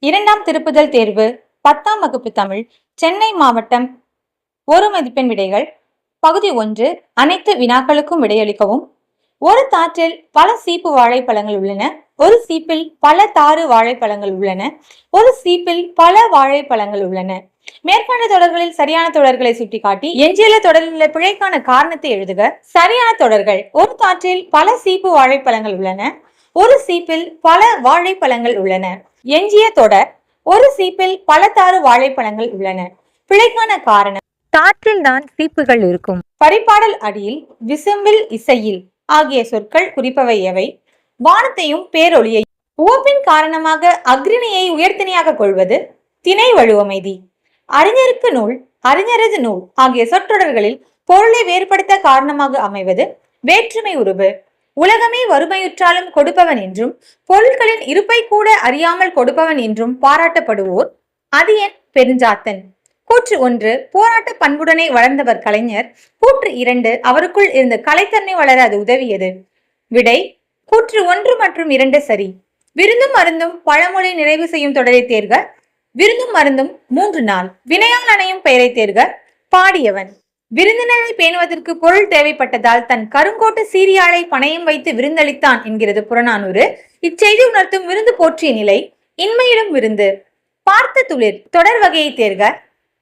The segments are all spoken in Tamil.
இரண்டாம் திருப்புதல் தேர்வு 10ஆம் வகுப்பு தமிழ் சென்னை மாவட்டம் 1 மதிப்பெண் விடைகள். பகுதி 1. அனைத்து வினாக்களுக்கும் விடையளிக்கவும். ஒரு தாற்றில் பல சீப்பு வாழைப்பழங்கள் உள்ளன. ஒரு சீப்பில் பல தாறு வாழைப்பழங்கள் உள்ளன. ஒரு சீப்பில் பல வாழைப்பழங்கள் உள்ளன. மேற்கண்ட தொடர்களில் சரியான தொடர்களை சுட்டிக்காட்டி எஞ்சியுள்ள தொடரில் உள்ள பிழைக்கான காரணத்தை எழுதுக. சரியான தொடர்கள்: ஒரு தாற்றில் பல சீப்பு வாழைப்பழங்கள் உள்ளன. ஒரு சீப்பில் பல வாழைப்பழங்கள் உள்ளன. எஞ்சிய தொடர்: ஒரு சீப்பில் பல தாறு வாழைப்பழங்கள் உள்ளன. பிழைக்கான காரணம்: தாற்றில் தான் சீப்புகள் இருக்கும். பரிபாடல் அடியில் விசும்பில் இசையில் ஆகிய சொற்கள் குறிப்பவை எவை? வானத்தையும் பேரொளியை. உவப்பின் காரணமாக அக்ரிணியை உயர்த்தினியாக கொள்வது திணை வழுவமைதி. அறிஞருக்கு நூல், அறிஞரது நூல் ஆகிய சொற்றொடர்களில் பொருளை வேறுபடுத்த காரணமாக அமைவது வேற்றுமை உருபு. உலகமே வறுமையுற்றாலும் கொடுப்பவன் என்றும் பொருட்களின் இருப்பை கூட அறியாமல் கொடுப்பவன் என்றும் பாராட்டப்படுவோர் அதியன் பெருஞ்சாத்தன். கூற்று 1 போராட்ட பண்புடனே வளர்ந்தவர் கலைஞர். கூற்று 2 அவருக்குள் இருந்த கலைத்தன்மை வளர அது உதவியது. விடை: கூற்று 1 மற்றும் 2 சரி. விருந்தும் மருந்தும் பழமொழி நிறைவு செய்யும் தொடரை தேர்க. விருந்தும் மருந்தும் 3 நாள். வினையால் அணையும் பெயரை தேர்க. பாடியவன். விருந்தினரை பேணுவதற்கு பொருள் தேவைப்பட்டதால் தன் கருங்கோட்டு சீரியாழை பணயம் வைத்து விருந்தளித்தான் என்கிறது புறநானூறு. இச்செய்தி உணர்த்தும் விருந்து போற்றிய நிலை. இன்மையிலும் விருந்து. பார்த்த துளிர் தொடர் வகையை தேர்க.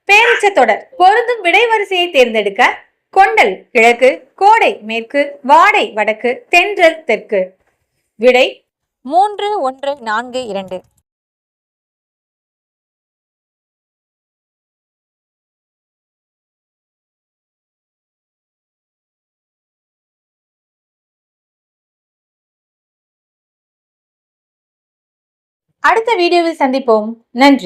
பேரிச்ச தொடர். பொருந்தும் விடை வரிசையை தேர்ந்தெடுக்க. கொண்டல் கிழக்கு, கோடை மேற்கு, வாடை வடக்கு, தென்றல் தெற்கு. விடை 3, 1, 4, 2. அடுத்த வீடியோவில் சந்திப்போம். நன்றி.